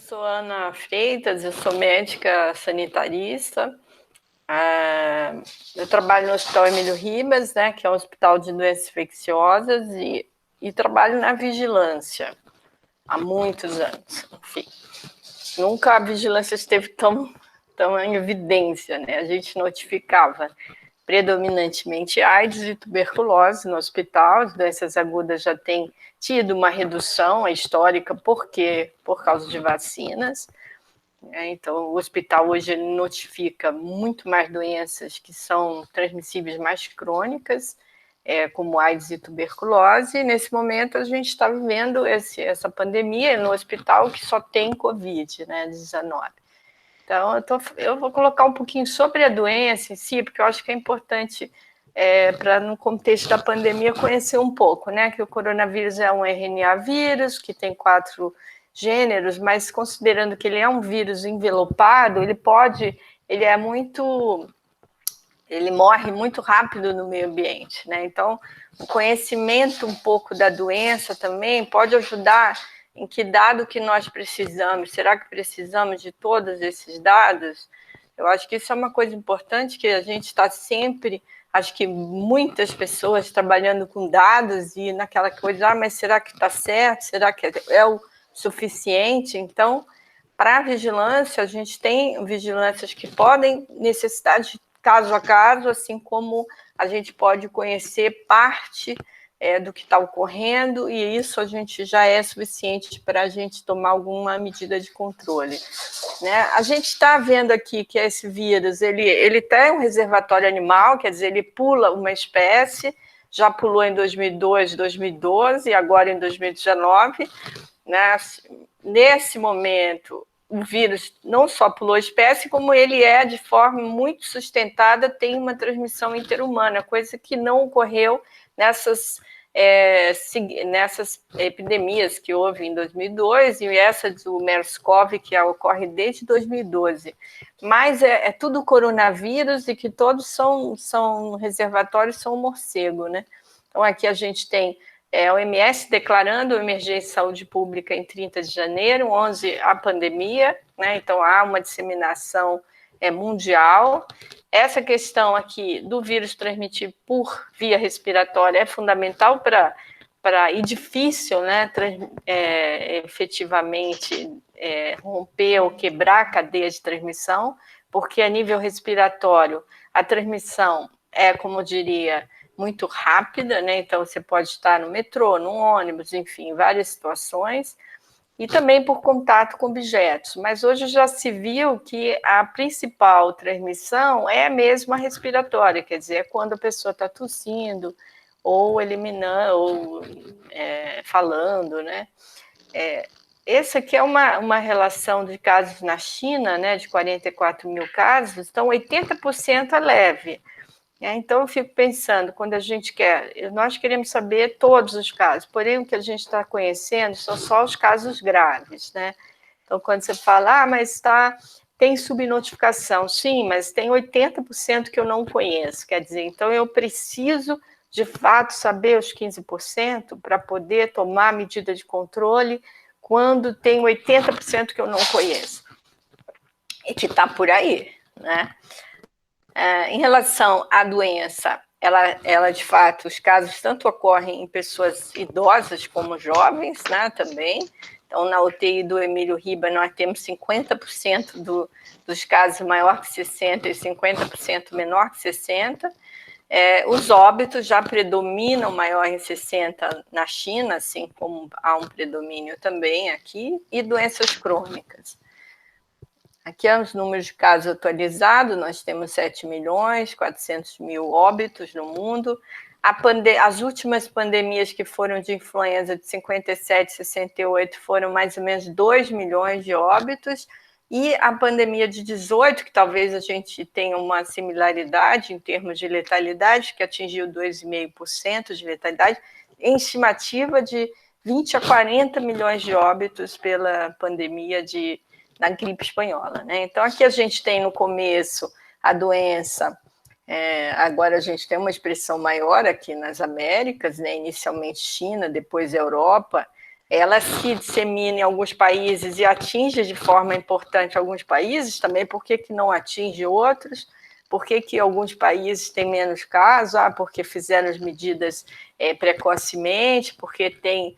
sou Ana Freitas, eu sou médica sanitarista. Eu trabalho no Hospital Emílio Ribas, né, que é um hospital de doenças infecciosas, e trabalho na vigilância há muitos anos. Enfim, nunca a vigilância esteve tão em evidência, né? A gente notificava predominantemente AIDS e tuberculose no hospital. As doenças agudas já têm tido uma redução histórica, por causa de vacinas. Então, o hospital hoje ele notifica muito mais doenças que são transmissíveis mais crônicas, como AIDS e tuberculose. E nesse momento, a gente está vivendo essa pandemia no hospital que só tem Covid, né, 19. Então, eu vou colocar um pouquinho sobre a doença em si, porque eu acho que é importante, para, no contexto da pandemia, conhecer um pouco, né? Que o coronavírus é um RNA vírus, que tem 4 gêneros, mas considerando que ele é um vírus envelopado, ele morre muito rápido no meio ambiente, né? Então, o conhecimento um pouco da doença também pode ajudar em que dado que nós precisamos. Será que precisamos de todos esses dados? Eu acho que isso é uma coisa importante, que a gente está sempre, acho que muitas pessoas trabalhando com dados e naquela coisa, mas será que está certo? Será que é o suficiente? Então, para a vigilância, a gente tem vigilâncias que podem necessitar de caso a caso, assim como a gente pode conhecer parte do que está ocorrendo, e isso a gente já é suficiente para a gente tomar alguma medida de controle. Né? A gente está vendo aqui que esse vírus, ele tem um reservatório animal, quer dizer, ele pula uma espécie, já pulou em 2002, 2012, agora em 2019. Né? Nesse momento, o vírus não só pulou espécie, como ele de forma muito sustentada, tem uma transmissão interhumana, coisa que não ocorreu nessas epidemias que houve em 2002 e essa do MERS-CoV, que ocorre desde 2012. Mas é tudo coronavírus e que todos são reservatórios, são morcego, né? Então, aqui a gente tem a OMS declarando emergência de saúde pública em 30 de janeiro, 11 a pandemia, né? Então há uma disseminação mundial. Essa questão aqui do vírus transmitido por via respiratória é fundamental e difícil, né, efetivamente romper ou quebrar a cadeia de transmissão, porque a nível respiratório a transmissão como eu diria, muito rápida, né? Então você pode estar no metrô, no ônibus, enfim, em várias situações, e também por contato com objetos. Mas hoje já se viu que a principal transmissão é mesmo a respiratória, quer dizer, é quando a pessoa está tossindo, ou eliminando, ou falando, né? Essa aqui é uma relação de casos na China, né, de 44 mil casos, então 80% é leve. Então, eu fico pensando, quando a gente nós queremos saber todos os casos, porém o que a gente está conhecendo são só os casos graves, né? Então, quando você fala, mas tem subnotificação, sim, mas tem 80% que eu não conheço, quer dizer, então eu preciso, de fato, saber os 15% para poder tomar medida de controle quando tem 80% que eu não conheço, e que está por aí, né? Em relação à doença, ela de fato, os casos tanto ocorrem em pessoas idosas como jovens, né, também. Então, na UTI do Emílio Ribas, nós temos 50% dos casos maior que 60 e 50% menor que 60. Os óbitos já predominam maior em 60 na China, assim como há um predomínio também aqui, e doenças crônicas. Aqui são os números de casos atualizados, nós temos 7.400.000 óbitos no mundo. As últimas pandemias que foram de influenza de 57 e 68 foram mais ou menos 2 milhões de óbitos, e a pandemia de 18, que talvez a gente tenha uma similaridade em termos de letalidade, que atingiu 2,5% de letalidade, em estimativa de 20 a 40 milhões de óbitos pela pandemia da gripe espanhola, né? Então, aqui a gente tem no começo a doença, agora a gente tem uma expressão maior aqui nas Américas, né? Inicialmente China, depois Europa, ela se dissemina em alguns países e atinge de forma importante alguns países também, por que não atinge outros? Por que alguns países têm menos casos? Porque fizeram as medidas precocemente, porque tem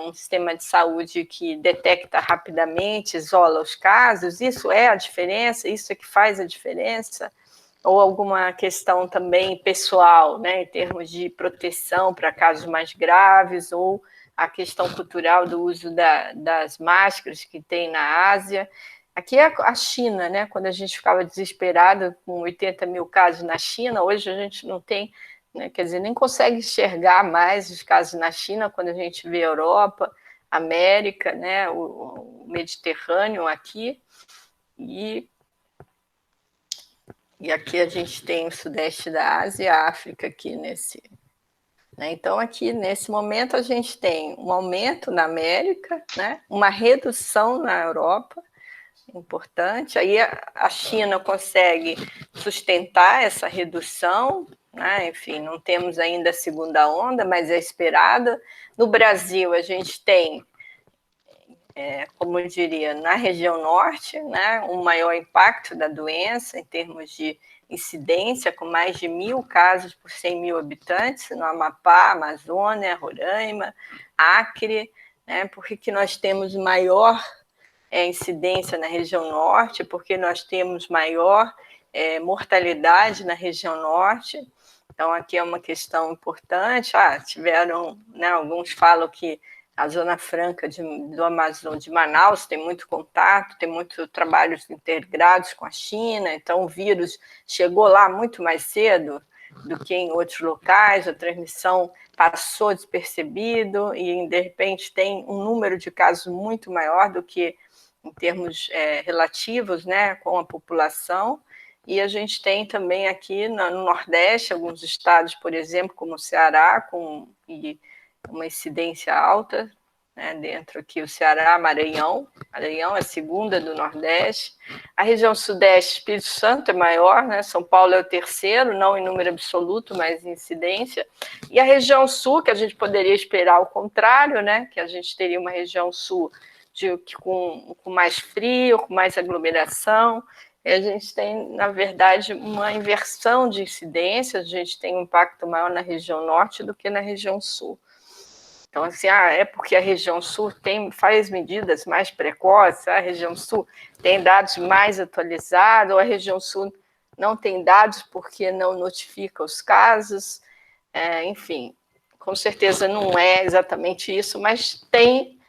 um sistema de saúde que detecta rapidamente, isola os casos. Isso é a diferença? Isso é que faz a diferença? Ou alguma questão também pessoal, né, em termos de proteção para casos mais graves, ou a questão cultural do uso das máscaras que tem na Ásia. Aqui é a China, né? Quando a gente ficava desesperado com 80 mil casos na China, hoje a gente não tem, né? Quer dizer, nem consegue enxergar mais os casos na China quando a gente vê Europa, América, né? O Mediterrâneo aqui, e aqui a gente tem o Sudeste da Ásia e a África aqui nesse. Né? Então, aqui nesse momento, a gente tem um aumento na América, né? Uma redução na Europa, importante. Aí a China consegue sustentar essa redução, né? Enfim, não temos ainda a segunda onda, mas é esperada. No Brasil, a gente tem, como eu diria, na região norte, né, um maior impacto da doença em termos de incidência, com mais de 1.000 casos por 100 mil habitantes, no Amapá, Amazônia, Roraima, Acre, né? Por que nós temos maior incidência na região norte? Porque nós temos maior mortalidade na região norte. Então, aqui é uma questão importante. Tiveram, né, alguns falam que a Zona Franca do Amazonas, de Manaus, tem muito contato, tem muitos trabalhos integrados com a China, então o vírus chegou lá muito mais cedo do que em outros locais, a transmissão passou despercebido e, de repente, tem um número de casos muito maior do que em termos relativos, né, com a população. E a gente tem também aqui no Nordeste, alguns estados, por exemplo, como o Ceará, com uma incidência alta, né, dentro aqui o Ceará, Maranhão é a segunda do Nordeste. A região Sudeste, Espírito Santo é maior, né, São Paulo é o terceiro, não em número absoluto, mas em incidência. E a região Sul, que a gente poderia esperar o contrário, né, que a gente teria uma região Sul com mais frio, com mais aglomeração. E a gente tem, na verdade, uma inversão de incidência, a gente tem um impacto maior na região norte do que na região sul. Então, assim, é porque a região sul faz medidas mais precoces, a região sul tem dados mais atualizados, ou a região sul não tem dados porque não notifica os casos, enfim, com certeza não é exatamente isso, mas tem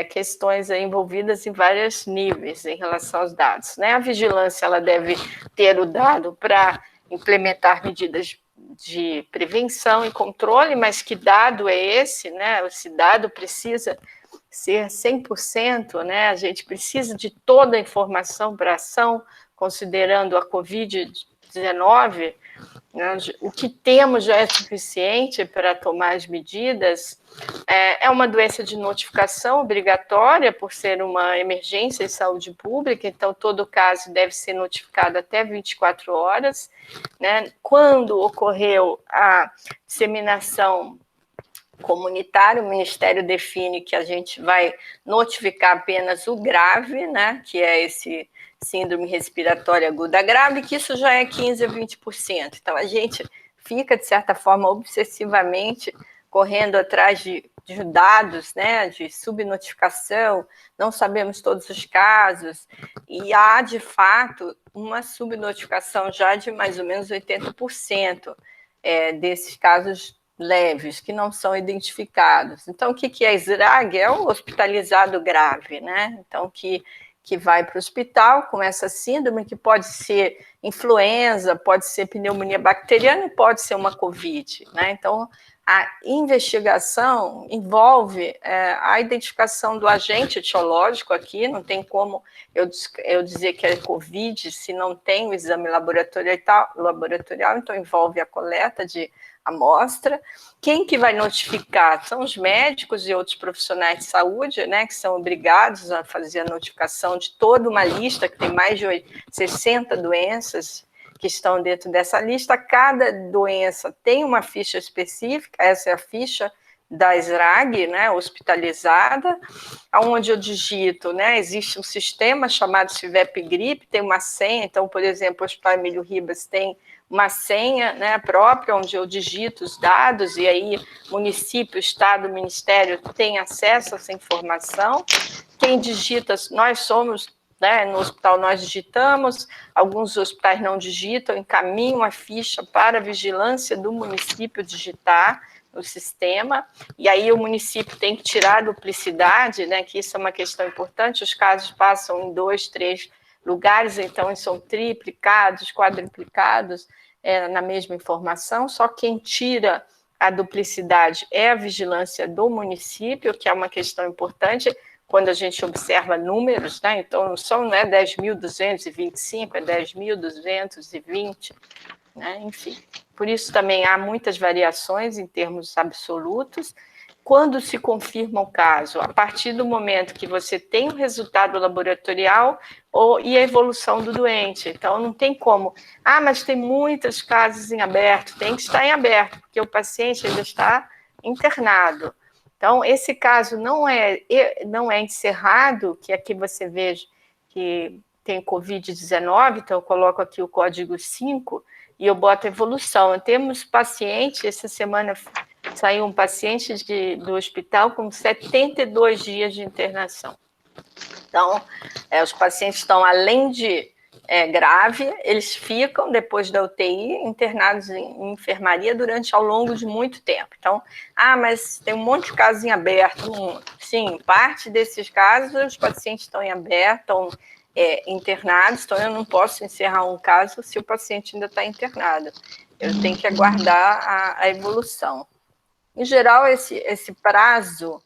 questões envolvidas em vários níveis em relação aos dados, né? A vigilância ela deve ter o dado para implementar medidas de prevenção e controle, mas que dado é esse, né? Esse dado precisa ser 100%, né? A gente precisa de toda a informação para ação, considerando a Covid-19, né? O que temos já é suficiente para tomar as medidas. É uma doença de notificação obrigatória, por ser uma emergência em saúde pública, então todo caso deve ser notificado até 24 horas. Né? Quando ocorreu a disseminação comunitária, o Ministério define que a gente vai notificar apenas o grave, né? Que é esse síndrome respiratória aguda grave, que isso já é 15% a 20%. Então, a gente fica, de certa forma, obsessivamente correndo atrás de dados, né, de subnotificação, não sabemos todos os casos, e há, de fato, uma subnotificação já de mais ou menos 80% desses casos leves, que não são identificados. Então, o que é SRAG? É o hospitalizado grave, né? Então, que vai para o hospital com essa síndrome, que pode ser influenza, pode ser pneumonia bacteriana e pode ser uma COVID, né? Então, a investigação envolve a identificação do agente etiológico aqui, não tem como eu dizer que é COVID se não tem o exame laboratorial, então envolve a coleta de amostra. Quem que vai notificar? São os médicos e outros profissionais de saúde, né, que são obrigados a fazer a notificação de toda uma lista, que tem mais de 60 doenças que estão dentro dessa lista. Cada doença tem uma ficha específica, essa é a ficha da SRAG, né, hospitalizada, onde eu digito, né, existe um sistema chamado CIVEP Gripe, tem uma senha, então, por exemplo, o Hospital Emílio Ribas tem uma senha, né, própria, onde eu digito os dados, e aí município, estado, ministério tem acesso a essa informação. Quem digita, nós somos, né, no hospital nós digitamos, alguns hospitais não digitam, encaminham a ficha para a vigilância do município digitar no sistema, e aí o município tem que tirar a duplicidade, né, que isso é uma questão importante, os casos passam em 2, 3 lugares, então eles são triplicados, quadruplicados na mesma informação, só quem tira a duplicidade é a vigilância do município, que é uma questão importante, quando a gente observa números, né? Então não é 10.225, é 10.220, né? Enfim, por isso também há muitas variações em termos absolutos. Quando se confirma o caso? A partir do momento que você tem o resultado laboratorial e a evolução do doente. Então, não tem como. Mas tem muitos casos em aberto. Tem que estar em aberto, porque o paciente ainda está internado. Então, esse caso não é encerrado, que aqui você veja que tem Covid-19, então eu coloco aqui o código 5 e eu boto evolução. Temos pacientes, essa semana saiu um paciente do hospital com 72 dias de internação. Então, os pacientes estão, além de grave, eles ficam, depois da UTI, internados em enfermaria ao longo de muito tempo. Então, mas tem um monte de casos em aberto. Sim, parte desses casos, os pacientes estão em aberto, estão internados, então eu não posso encerrar um caso se o paciente ainda está internado. Eu tenho que aguardar a evolução. Em geral, esse prazo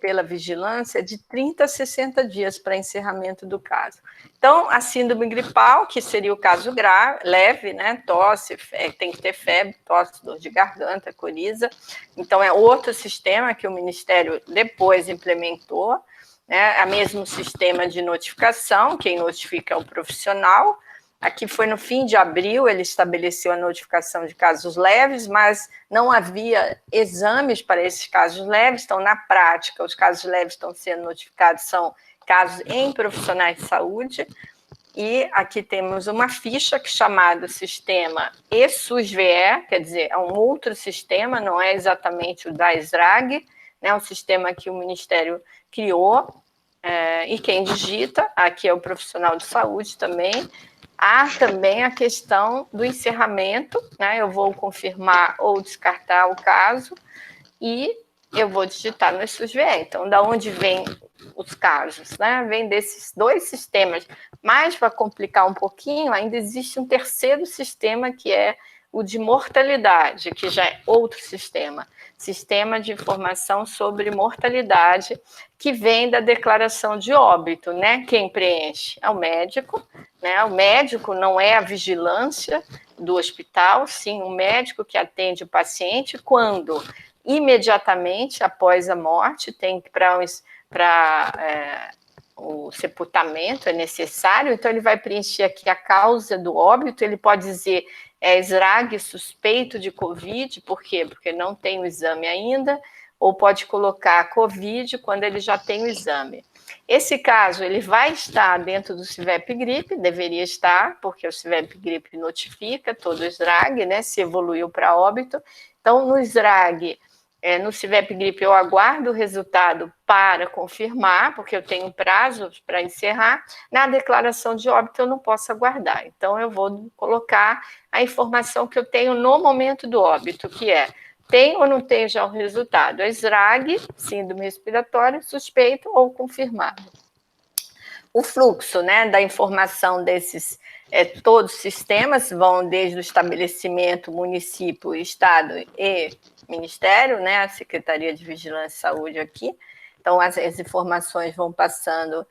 pela vigilância é de 30 a 60 dias para encerramento do caso. Então, a síndrome gripal, que seria o caso grave, leve, né? Tosse, tem que ter febre, tosse, dor de garganta, coriza. Então, é outro sistema que o Ministério depois implementou, né? É o mesmo sistema de notificação, quem notifica é o profissional. Aqui foi no fim de abril, ele estabeleceu a notificação de casos leves, mas não havia exames para esses casos leves, então, na prática, os casos leves estão sendo notificados, são casos em profissionais de saúde, e aqui temos uma ficha que é chamada Sistema ESUS-VE, quer dizer, é um outro sistema, não é exatamente o da SRAG, né, um sistema que o Ministério criou, e quem digita, aqui é o profissional de saúde também. Há também a questão do encerramento, né? Eu vou confirmar ou descartar o caso e eu vou digitar no SUS-VE. Então, da onde vêm os casos, né? Vem desses dois sistemas. Mas, para complicar um pouquinho, ainda existe um terceiro sistema, que é o de mortalidade, que já é outro sistema de informação sobre mortalidade, que vem da declaração de óbito, né? Quem preenche é o médico, né? O médico não é a vigilância do hospital, sim, o médico que atende o paciente quando imediatamente após a morte tem que o sepultamento é necessário, então ele vai preencher aqui a causa do óbito, ele pode dizer SRAG suspeito de Covid, por quê? Porque não tem o exame ainda, ou pode colocar Covid quando ele já tem o exame. Esse caso, ele vai estar dentro do CIVEP Gripe, deveria estar, porque o CIVEP Gripe notifica todo o SRAG, né, se evoluiu para óbito. Então, no SRAG, no CIVEP Gripe, eu aguardo o resultado para confirmar, porque eu tenho prazo para encerrar. Na declaração de óbito, eu não posso aguardar. Então, eu vou colocar a informação que eu tenho no momento do óbito, que é: tem ou não tem já o resultado? SRAG, síndrome respiratória, suspeito ou confirmado. O fluxo, né, da informação desses todos os sistemas vão desde o estabelecimento, município, estado e ministério, né, a Secretaria de Vigilância e Saúde aqui. Então, as informações vão passando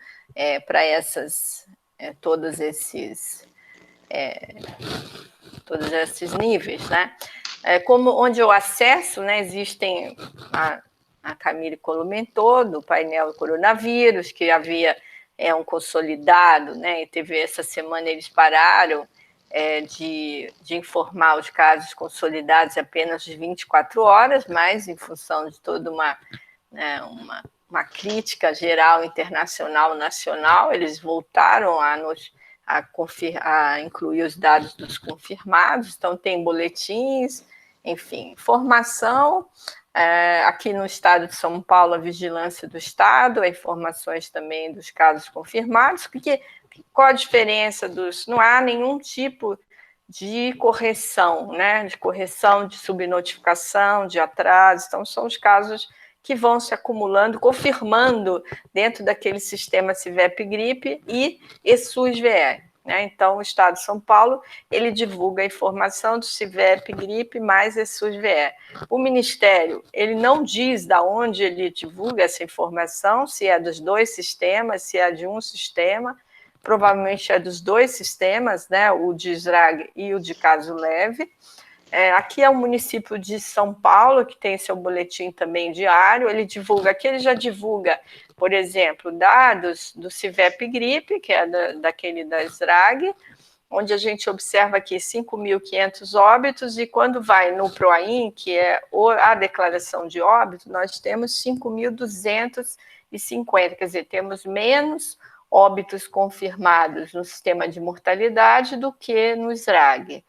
para todos esses níveis, né? Onde eu acesso, né, existem, a Camille comentou, do painel coronavírus, que havia um consolidado, né, e teve essa semana, eles pararam, de informar os casos consolidados apenas de 24 horas, mas em função de toda uma crítica geral, internacional, nacional, eles voltaram a incluir os dados dos confirmados, então tem boletins, enfim, informação. Aqui no estado de São Paulo, a vigilância do estado, informações também dos casos confirmados, porque qual a diferença não há nenhum tipo de correção, né? De correção, de subnotificação, de atraso, então são os casos que vão se acumulando, confirmando dentro daquele sistema CIVEP-GRIP e SUS-VE. Né? Então, o Estado de São Paulo, ele divulga a informação do CIVEP-GRIP mais SUS-VE. O Ministério, ele não diz de onde ele divulga essa informação, se é dos dois sistemas, se é de um sistema, provavelmente é dos dois sistemas, né? O de SRAG e o de caso leve. Aqui é o município de São Paulo, que tem seu boletim também diário, ele já divulga, por exemplo, dados do CIVEP-GRIP, que é daquele da SRAG, onde a gente observa aqui 5.500 óbitos, e quando vai no PROAIN, que é a declaração de óbito, nós temos 5.250, quer dizer, temos menos óbitos confirmados no sistema de mortalidade do que no SRAG.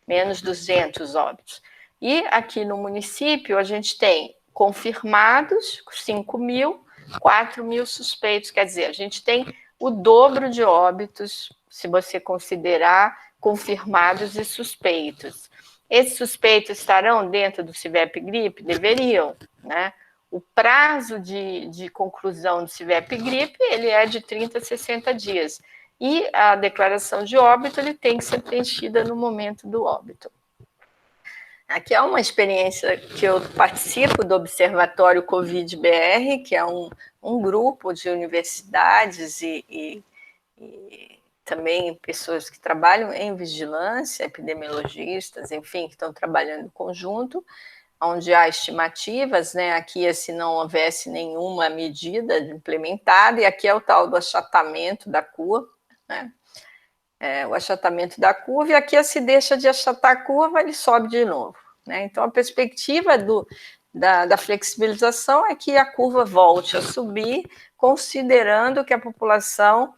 Menos 200 óbitos. E aqui no município a gente tem confirmados 5.000, 4.000 suspeitos, quer dizer, a gente tem o dobro de óbitos, se você considerar confirmados e suspeitos. Esses suspeitos estarão dentro do CIVEP-GRIP? Deveriam, né? O prazo de conclusão do CIVEP-GRIP, ele é de 30 a 60 dias. E a declaração de óbito ele tem que ser preenchida no momento do óbito. Aqui é uma experiência que eu participo do Observatório Covid-BR, que é um grupo de universidades e também pessoas que trabalham em vigilância, epidemiologistas, enfim, que estão trabalhando em conjunto, onde há estimativas, né? Aqui, se não houvesse nenhuma medida implementada, e aqui é o tal do achatamento da curva, né? O achatamento da curva, e aqui, se deixa de achatar a curva, ele sobe de novo. Né? Então, a perspectiva da flexibilização é que a curva volte a subir, considerando que a população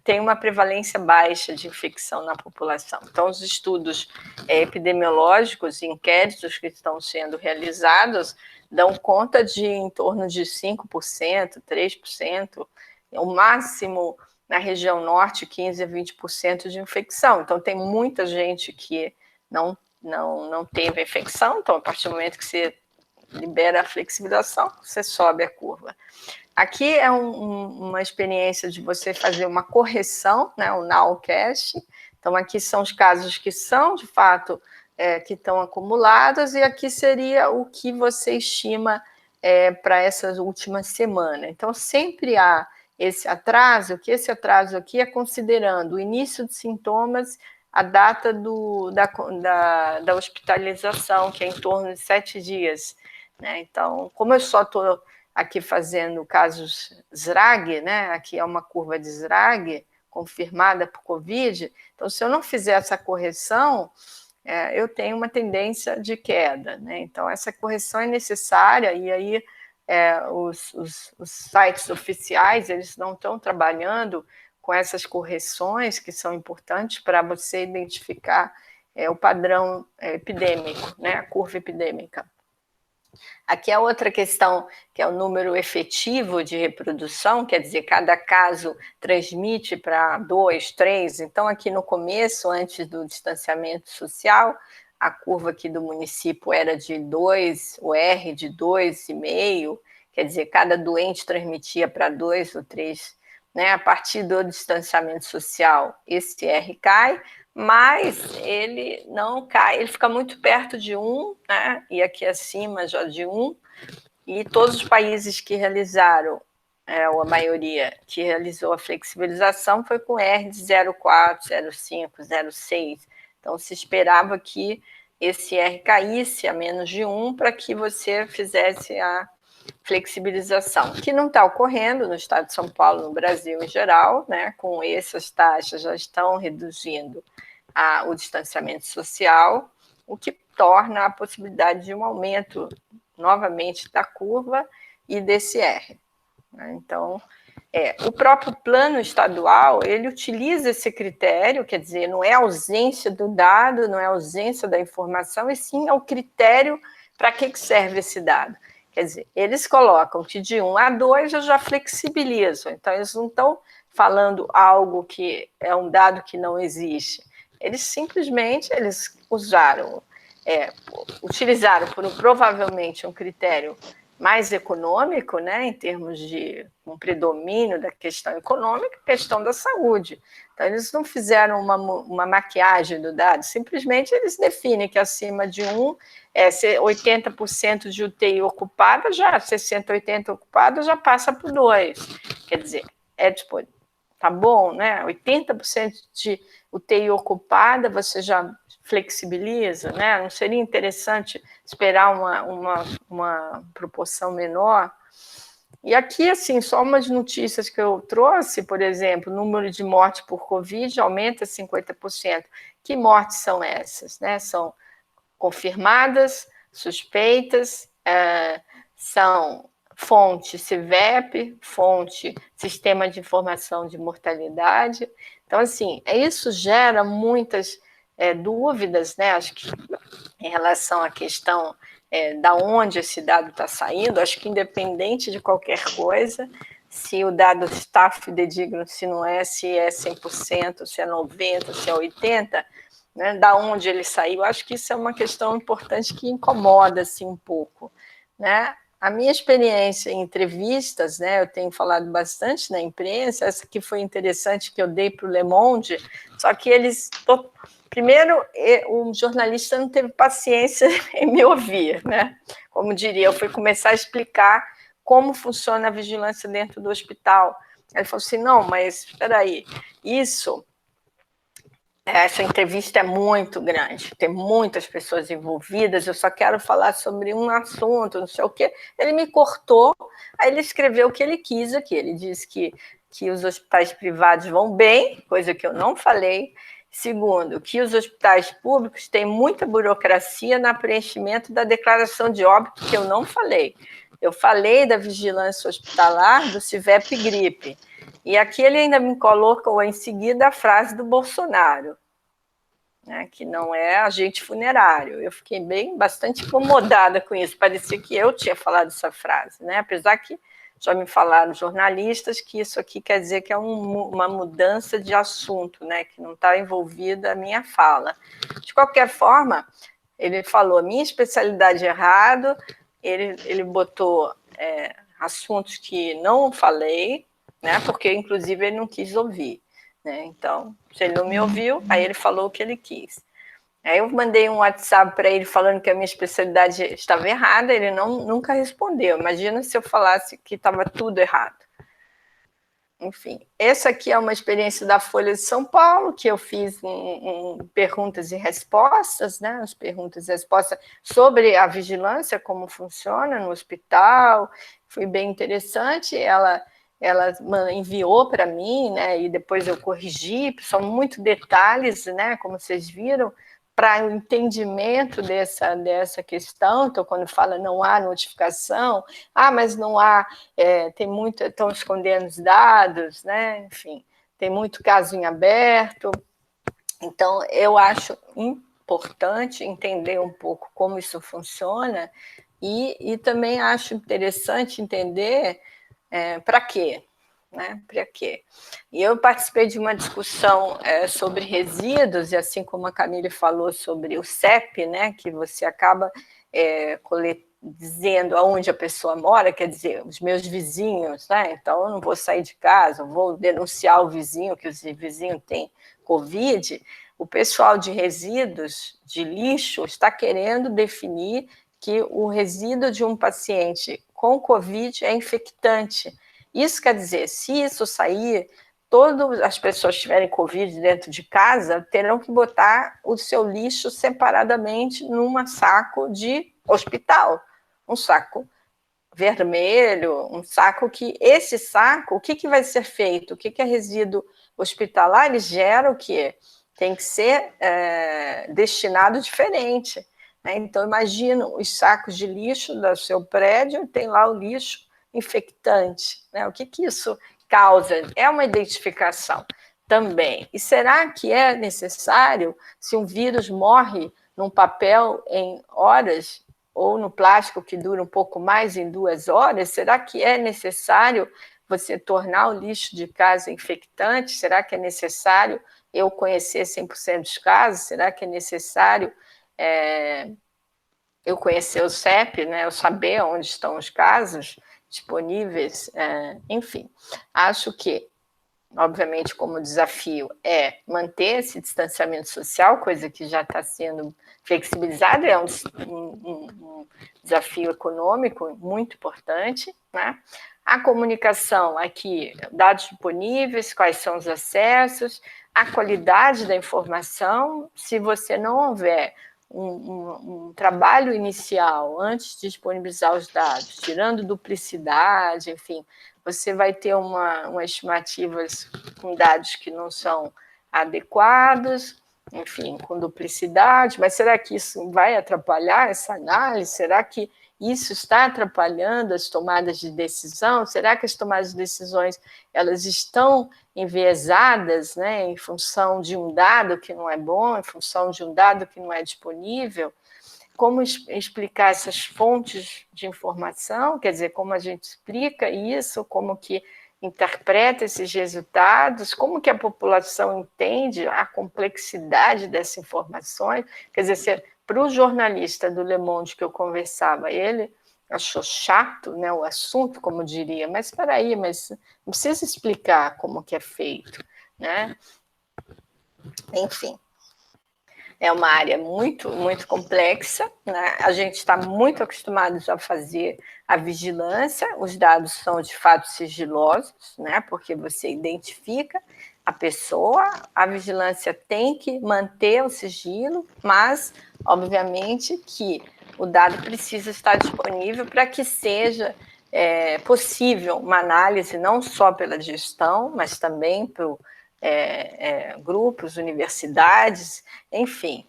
tem uma prevalência baixa de infecção na população. Então, os estudos epidemiológicos, inquéritos que estão sendo realizados, dão conta de em torno de 5%, 3%, o máximo na região norte, 15% a 20% de infecção. Então, tem muita gente que não teve a infecção, então, a partir do momento que você libera a flexibilização, você sobe a curva. Aqui é uma experiência de você fazer uma correção, né, o nowcast. Então, aqui são os casos que são, de fato, que estão acumulados, e aqui seria o que você estima para essa última semana. Então, sempre há esse atraso, que esse atraso aqui é considerando o início de sintomas, a data da hospitalização, que é em torno de 7 dias. Né? Então, como eu só estou aqui fazendo casos SRAG, né? Aqui é uma curva de SRAG confirmada por Covid, então, se eu não fizer essa correção, eu tenho uma tendência de queda. Né? Então, essa correção é necessária, e aí os sites oficiais, eles não estão trabalhando com essas correções que são importantes para você identificar o padrão epidêmico, né, a curva epidêmica. Aqui é outra questão, que é o número efetivo de reprodução, quer dizer, cada caso transmite para 2, 3. Então, aqui no começo, antes do distanciamento social, a curva aqui do município era de 2, o R de 2,5, quer dizer, cada doente transmitia para 2 ou 3, né? A partir do distanciamento social, esse R cai, mas ele não cai, ele fica muito perto de 1, né? E aqui acima já de 1, e todos os países que realizaram, ou a maioria que realizou a flexibilização, foi com R de 0,4, 0,5, 0,6. Então, se esperava que esse R caísse a menos de 1 para que você fizesse a flexibilização, que não está ocorrendo no estado de São Paulo, no Brasil em geral, né? Com essas taxas já estão reduzindo o distanciamento social, o que torna a possibilidade de um aumento novamente da curva e desse R. Então, o próprio plano estadual, ele utiliza esse critério, quer dizer, não é ausência do dado, não é ausência da informação, e sim é o critério para que serve esse dado. Quer dizer, eles colocam que de 1 a 2 eu já flexibilizo, então eles não estão falando algo que é um dado que não existe. Eles simplesmente utilizaram provavelmente um critério mais econômico, né, em termos de um predomínio da questão econômica, questão da saúde. Então, eles não fizeram uma maquiagem do dado, simplesmente eles definem que acima de 1, 80% de UTI ocupada, já 60, 80 ocupada, já passa por 2. Quer dizer, tipo, tá bom, né? 80% de UTI ocupada, você já flexibiliza, né? Não seria interessante esperar uma proporção menor? E aqui, assim, só umas notícias que eu trouxe, por exemplo, o número de mortes por Covid aumenta 50%. Que mortes são essas? Né? São confirmadas, suspeitas, são fonte CIVEP, fonte Sistema de Informação de Mortalidade. Então, assim, isso gera muitas dúvidas, né? Acho que em relação à questão da onde esse dado está saindo, acho que independente de qualquer coisa, se o dado está fidedigno, se não é, se é 100%, se é 90%, se é 80%, né, da onde ele saiu, acho que isso é uma questão importante que incomoda assim, um pouco. Né? A minha experiência em entrevistas, né, eu tenho falado bastante na imprensa, essa que foi interessante que eu dei para o Le Monde, só que eles... Primeiro, o jornalista não teve paciência em me ouvir, né? Como diria, eu fui começar a explicar como funciona a vigilância dentro do hospital. Ele falou assim, não, mas espera aí, essa entrevista é muito grande, tem muitas pessoas envolvidas, eu só quero falar sobre um assunto, não sei o quê. Ele me cortou, aí ele escreveu o que ele quis aqui. Ele disse que os hospitais privados vão bem, coisa que eu não falei. Segundo, que os hospitais públicos têm muita burocracia no preenchimento da declaração de óbito, que eu não falei. Eu falei da vigilância hospitalar, do CIVEP gripe. E aqui ele ainda me colocou em seguida a frase do Bolsonaro, né, que não é agente funerário. Eu fiquei bastante incomodada com isso, parecia que eu tinha falado essa frase, né? Apesar que já me falaram jornalistas que isso aqui quer dizer que é uma mudança de assunto, né, que não está envolvida a minha fala. De qualquer forma, ele falou a minha especialidade errado, ele botou assuntos que não falei, né, porque inclusive ele não quis ouvir. Né? Então, se ele não me ouviu, aí ele falou o que ele quis. Aí eu mandei um WhatsApp para ele falando que a minha especialidade estava errada, ele nunca respondeu. Imagina se eu falasse que estava tudo errado. Enfim, essa aqui é uma experiência da Folha de São Paulo, que eu fiz em perguntas e respostas, né? As perguntas e respostas sobre a vigilância, como funciona no hospital. Foi bem interessante. Ela enviou para mim, né? E depois eu corrigi. São muitos detalhes, né? Como vocês viram, para o entendimento dessa questão. Então, quando fala não há notificação, mas não há, estão escondendo os dados, né? Enfim, tem muito caso em aberto. Então, eu acho importante entender um pouco como isso funciona e também acho interessante entender para quê. Né? Para quê? E eu participei de uma discussão sobre resíduos, e assim como a Camille falou sobre o CEP, né, que você acaba dizendo aonde a pessoa mora, quer dizer, os meus vizinhos, né? Então eu não vou sair de casa, vou denunciar o vizinho, que o vizinho tem Covid. O pessoal de resíduos, de lixo, está querendo definir que o resíduo de um paciente com Covid é infectante. Isso quer dizer, se isso sair, todas as pessoas que tiverem Covid dentro de casa terão que botar o seu lixo separadamente num saco de hospital, um saco vermelho, um saco que, esse saco, o que vai ser feito? O que é resíduo hospitalar? Ele gera o quê? Tem que ser destinado diferente, né? Então, imagina os sacos de lixo do seu prédio, tem lá o lixo infectante, né? O que isso causa? É uma identificação também. E será que é necessário, se um vírus morre num papel em horas, ou no plástico que dura um pouco mais, em 2 horas, será que é necessário você tornar o lixo de casa infectante? Será que é necessário eu conhecer 100% dos casos? Será que é necessário eu conhecer o CEP, né? Eu saber onde estão os casos disponíveis? Enfim, acho que, obviamente, como desafio é manter esse distanciamento social, coisa que já está sendo flexibilizada, é um desafio econômico muito importante, né? A comunicação aqui, dados disponíveis, quais são os acessos, a qualidade da informação. Se você não houver um trabalho inicial antes de disponibilizar os dados, tirando duplicidade, enfim, você vai ter umas estimativas com dados que não são adequados, enfim, com duplicidade, mas será que isso vai atrapalhar essa análise? Será que isso está atrapalhando as tomadas de decisão? Será que as tomadas de decisões elas estão enviesadas, né, em função de um dado que não é bom, em função de um dado que não é disponível? Como explicar essas fontes de informação, quer dizer, como a gente explica isso, como que interpreta esses resultados, como que a população entende a complexidade dessas informações, quer dizer, para o jornalista do Le Monde que eu conversava, ele achou chato, né, o assunto, como diria, mas espera aí, mas não precisa explicar como que é feito, né? Enfim. É uma área muito, muito complexa, né? A gente está muito acostumado a fazer a vigilância, os dados são de fato sigilosos, né? Porque você identifica a pessoa, a vigilância tem que manter o sigilo, mas, obviamente, que o dado precisa estar disponível para que seja possível uma análise não só pela gestão, mas também pelo grupos, universidades, enfim.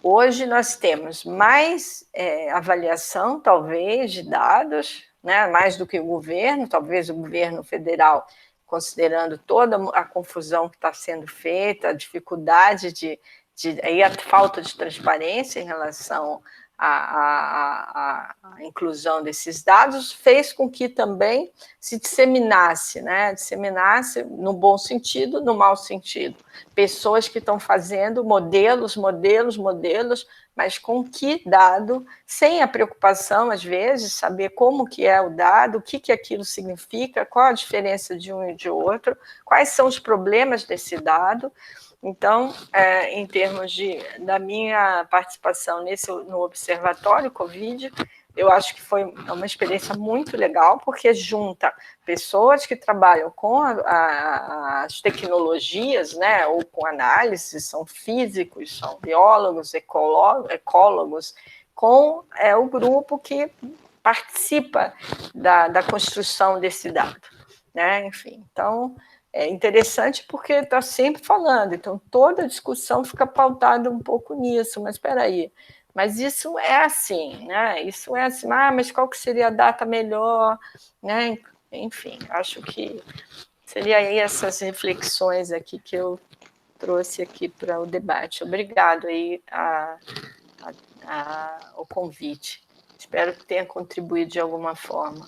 Hoje nós temos mais avaliação, talvez, de dados, né, mais do que o governo, talvez o governo federal, considerando toda a confusão que está sendo feita, a dificuldade e a falta de transparência em relação a inclusão desses dados, fez com que também se disseminasse, né? Disseminasse no bom sentido, no mau sentido. Pessoas que estão fazendo modelos, mas com que dado, sem a preocupação, às vezes, saber como que é o dado, o que aquilo significa, qual a diferença de um e de outro, quais são os problemas desse dado. Então, em termos da minha participação no Observatório Covid, eu acho que foi uma experiência muito legal, porque junta pessoas que trabalham com as tecnologias, né, ou com análise, são físicos, são biólogos, ecólogos, com o grupo que participa da construção desse dado, né? Enfim, então é interessante porque está sempre falando, então toda a discussão fica pautada um pouco nisso, mas espera aí, mas isso é assim, né? Isso é assim, mas qual que seria a data melhor, né? Enfim, acho que seria aí essas reflexões aqui que eu trouxe aqui para o debate. Obrigado aí o convite. Espero que tenha contribuído de alguma forma.